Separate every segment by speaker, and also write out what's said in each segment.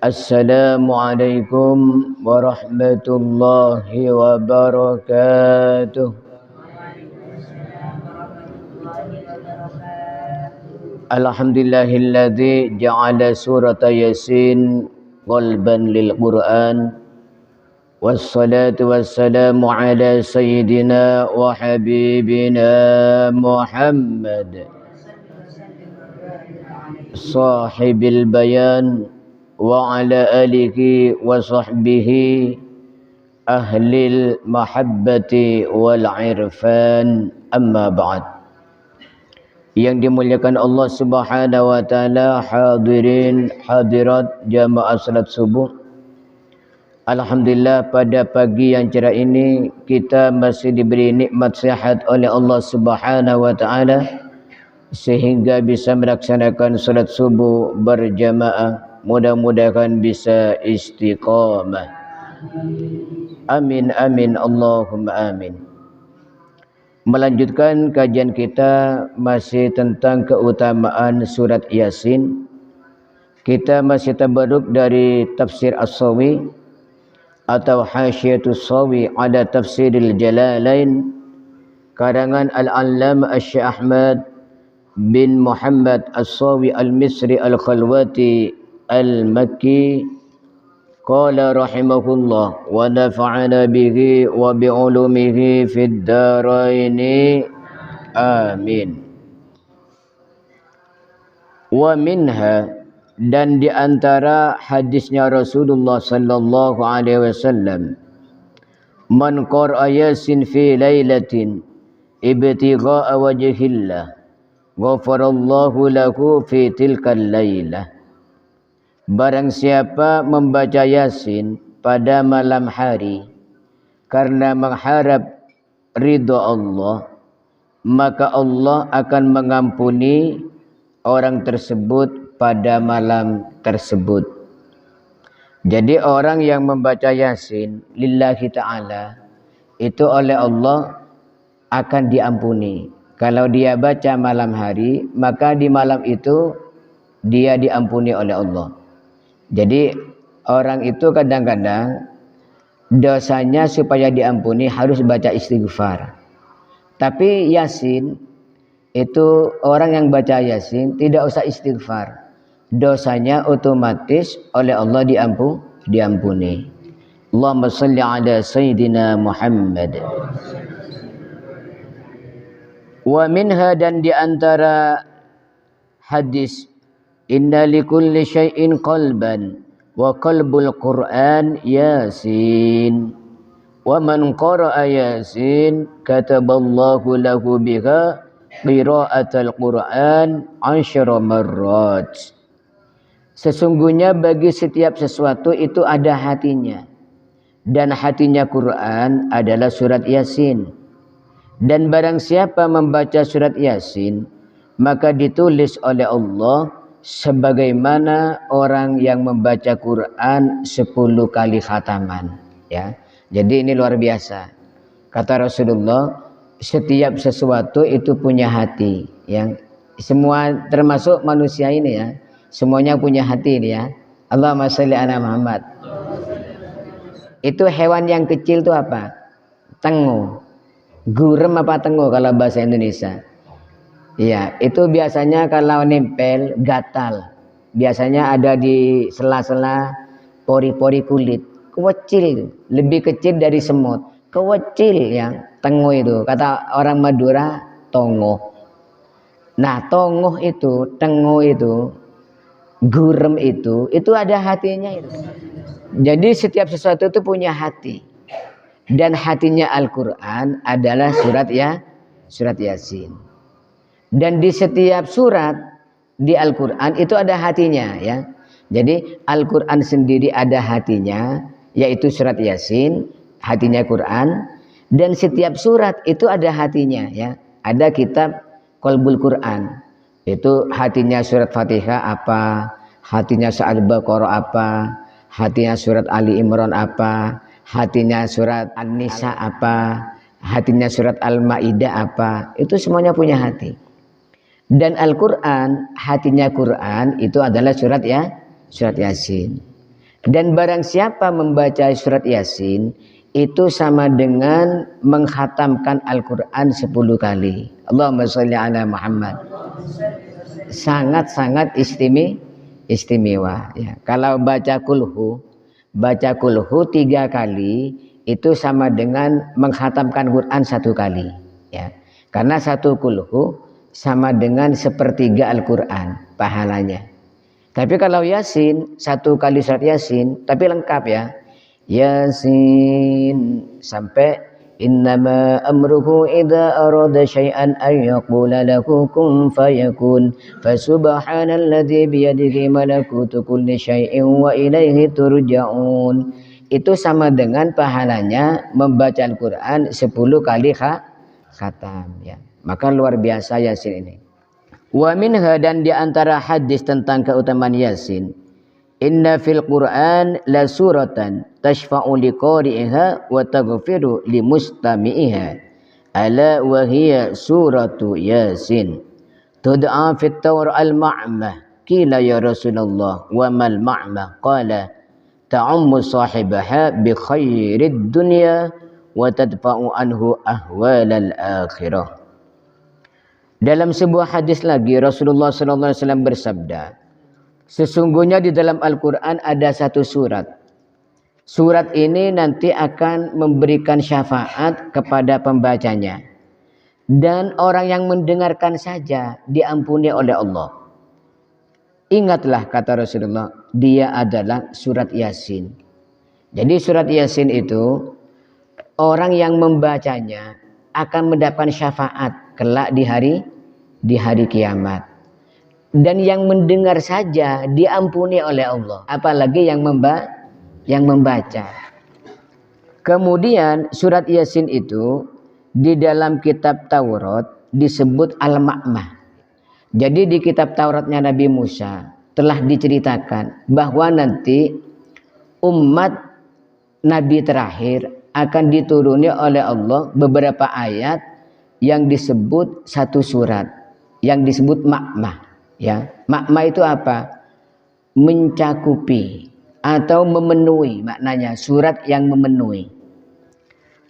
Speaker 1: Assalamualaikum warahmatullahi wabarakatuh. Alhamdulillahilladzi ja'ala surata Yasin qalban lil Qur'an. Wassalatu wassalamu ala sayyidina wa habibina Muhammad sahibil bayan wa ala alihi wa sahbihi ahlil mahabbati wal irfan, amma ba'd. Yang dimuliakan Allah Subhanahu wa taala, hadirin hadirat jamaah salat subuh. Alhamdulillah, pada pagi yang cerah ini kita masih diberi nikmat sihat oleh Allah Subhanahu wa taala sehingga bisa melaksanakan salat subuh berjamaah. Mudah-mudahan bisa istiqamah. Amin amin Allahumma amin. Melanjutkan kajian kita masih tentang keutamaan surat Yasin. Kita masih tabarruk dari tafsir As-Sawi atau Hasyiatus Sawi ala Tafsiril Jalalain karangan Al-Allamah Asy-Syaikh Ahmad bin Muhammad As-Sawi Al-Misri Al-Khalwati Al-Makki. Qala rahimahullah wa nafa'ana bihi wa bi'ulumihi fid dharaini amin. Wa minha, dan di antara hadisnya Rasulullah sallallahu alaihi wasallam, man qara'a Yasin fi lailatin ibtigha'a wajhillah ghafarallahu lahu fi tilkal lailah. Barang siapa membaca Yasin pada malam hari karena mengharap ridha Allah, maka Allah akan mengampuni orang tersebut pada malam tersebut. Jadi orang yang membaca Yasin lillahi ta'ala itu oleh Allah akan diampuni. Kalau dia baca malam hari, maka di malam itu dia diampuni oleh Allah. Jadi orang itu kadang-kadang dosanya supaya diampuni harus baca istighfar. Tapi Yasin itu orang yang baca Yasin tidak usah istighfar. Dosanya otomatis oleh Allah diampuni. Allahumma shalli ala sayyidina Muhammad. Wa minha, dan di antara hadis, inna likulli syai'in qalban wa qalbul Qur'an Yasin wa man qara'a Yasin kataballahu lahu biha qira'atal Qur'an 10 marrat. Sesungguhnya bagi setiap sesuatu itu ada hatinya, dan hatinya Quran adalah surat Yasin. Dan barang siapa membaca surat Yasin, maka ditulis oleh Allah sebagaimana orang yang membaca Quran 10 kali khataman, ya. Jadi ini luar biasa. Kata Rasulullah, setiap sesuatu itu punya hati, yang semua termasuk manusia ini ya, semuanya punya hati ini ya. Allahumma shalli ala Muhammad. Itu hewan yang kecil itu apa? Tengu. Gurem apa tengu kalau bahasa Indonesia? Iya, itu biasanya kalau nempel gatal. Biasanya ada di sela-sela pori-pori kulit. Kecil, lebih kecil dari semut. Kecil yang tengu itu. Kata orang Madura, tongoh. Nah, tongoh itu, tengu itu, gurem itu ada hatinya itu. Jadi setiap sesuatu itu punya hati. Dan hatinya Al-Quran adalah surat Yasin. Dan di setiap surat di Al-Quran itu ada hatinya ya. Jadi Al-Quran sendiri ada hatinya, yaitu surat Yasin, hatinya Quran. Dan setiap surat itu ada hatinya ya. Ada kitab Qalbul Quran, itu hatinya surat Fatihah apa, hatinya surat Al-Baqarah apa, hatinya surat Ali Imran apa, hatinya surat An-Nisa apa, hatinya surat Al-Maidah apa. Itu semuanya punya hati. Dan Al-Quran, hatinya Quran itu adalah surat Yasin. Dan barang siapa membaca surat Yasin itu sama dengan menghatamkan Al-Quran 10 kali. Allahumma sholli ala Muhammad. Sangat-sangat istimewa ya. Kalau baca kulhu 3 kali itu sama dengan menghatamkan Quran 1 kali ya. Karena 1 kulhu sama dengan 1/3 Al-Quran pahalanya. Tapi kalau Yasin 1 kali surat Yasin tapi lengkap ya. Yasin sampai innama amruhu idza arada syai'an ay yaqula lahu kun fayakun fasubhanalladzi biyadihi malakutu kulli syai'in wa ilaihi turja'un. Itu sama dengan pahalanya membaca Al-Qur'an 10 kali khatam ya. Maka luar biasa Yasin ini. Wa minha, dan di antara hadis tentang keutamaan Yasin, inna fil Qur'an la suratan tashfa'u liqari'iha wa taghfiru limustami'iha ala wa hiya suratu Yasin tud'a fit tawr al-ma'mah qila ya Rasulullah wa mal ma'mah qala ta'ummu sahibaha bi khairid dunya wa tadfa'u anhu ahwalal akhirah. Dalam sebuah hadis lagi Rasulullah SAW bersabda, sesungguhnya di dalam Al-Quran ada 1 surat. Surat ini nanti akan memberikan syafaat kepada pembacanya. Dan orang yang mendengarkan saja diampuni oleh Allah. Ingatlah kata Rasulullah, dia adalah surat Yasin. Jadi surat Yasin itu orang yang membacanya akan mendapatkan syafaat kelak di hari kiamat. Dan yang mendengar saja diampuni oleh Allah, apalagi yang membaca. Kemudian surat Yasin itu di dalam kitab Taurat disebut Al-Ma'mah. Jadi di kitab Tauratnya Nabi Musa telah diceritakan bahwa nanti umat Nabi terakhir akan dituruni oleh Allah beberapa ayat yang disebut 1 surat yang disebut Ma'mah ya. Ma'mah itu apa? Mencakupi atau memenuhi, maknanya surat yang memenuhi.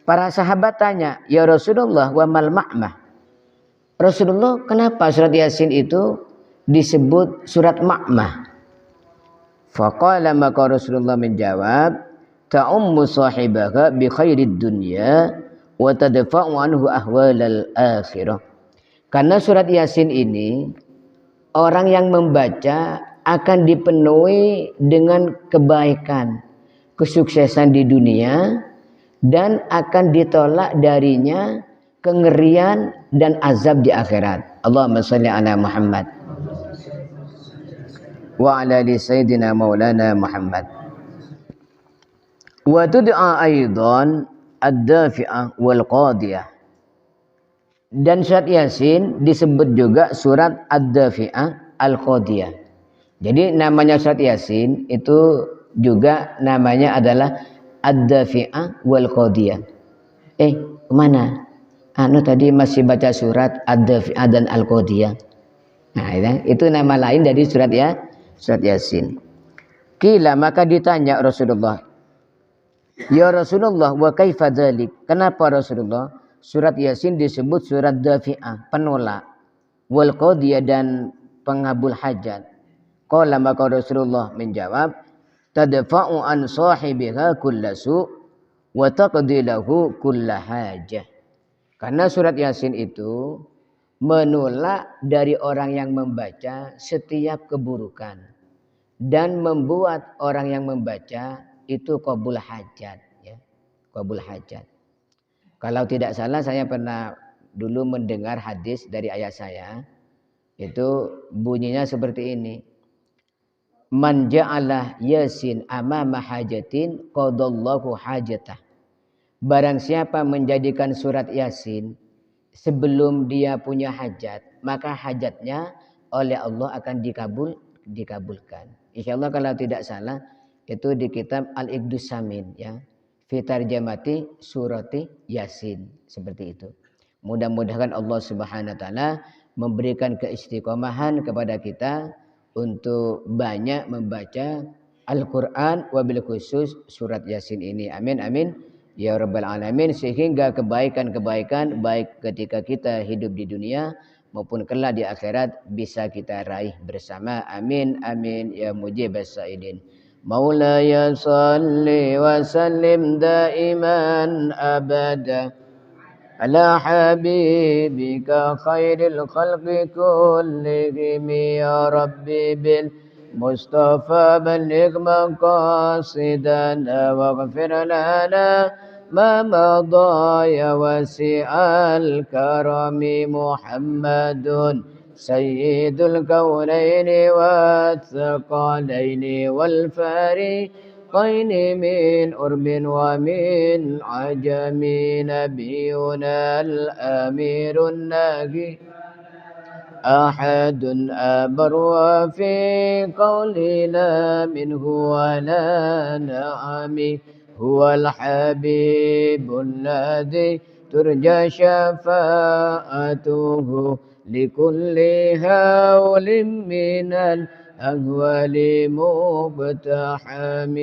Speaker 1: Para sahabat tanya, ya Rasulullah wa mal Ma'mah. Rasulullah, kenapa surat Yasin itu disebut surat Ma'mah? Faqala, maka Rasulullah menjawab, ta'ummu sahibaha bi khairid dunya wa tadfa'u anhu ahwalal akhirah. Karena surat Yasin ini orang yang membaca akan dipenuhi dengan kebaikan, kesuksesan di dunia, dan akan ditolak darinya kengerian dan azab di akhirat. Allahumma sholli ala Muhammad wa ala ali sayyidina maulana Muhammad. Wa tud'a aidan ad-dafi'ah wal qadiyah. Dan surat Yasin disebut juga surat ad-dafi'ah al-qadiyah. Jadi namanya surat Yasin itu juga namanya adalah ad-dafi'ah wal qadiyah. Kemana? Tadi masih baca surat ad-dafi'ah dan al-qadiyah. Nah, itu nama lain dari surat Yasin. Qila, maka ditanya Rasulullah, ya Rasulullah, wa kaifa dzalik? Kenapa Rasulullah surat Yasin disebut surat dafi'ah, penolak, wal qadiyah, dan pengabul hajat? Qala, maka Rasulullah menjawab, tadfa'u an sahibiha kullasu wa taqdi lahu kulla hajah. Karena surat Yasin itu menolak dari orang yang membaca setiap keburukan dan membuat orang yang membaca itu qabul hajat ya, qabul hajat. Kalau tidak salah saya pernah dulu mendengar hadis dari ayah saya, itu bunyinya seperti ini. Man ja'ala Yasin amama hajatin qadallahu hajatah. Barang siapa menjadikan surat Yasin sebelum dia punya hajat, maka hajatnya oleh Allah akan dikabulkan. Insyaallah kalau tidak salah itu di kitab Al-Iqdus Samin ya. Fi tarjamati surati Yasin, seperti itu. Mudah-mudahan Allah Subhanahu wa taala memberikan keistiqomahan kepada kita untuk banyak membaca Al-Quran, wabil khusus surat Yasin ini. Amin amin ya rabbal alamin, sehingga kebaikan-kebaikan baik ketika kita hidup di dunia maupun kelak di akhirat bisa kita raih bersama. Amin amin ya mujibas sa'idin. Maulaya salli wa sallim daiman abada ala habibika khairil khalqi kullihim ya rabbi bil Mustafa balligh maqasidana waghfir lana ma madha ya wasi'al karami Muhammadun sayyidul kaunaini wathqalaini wal fariqaini min urbin wa min ajami nabiyuna al-amirun nahi أحد أبر وفي قولنا منه ولا نعم هو الحبيب الذي ترجى شفاعته لكل هول من الأهوال مقتحم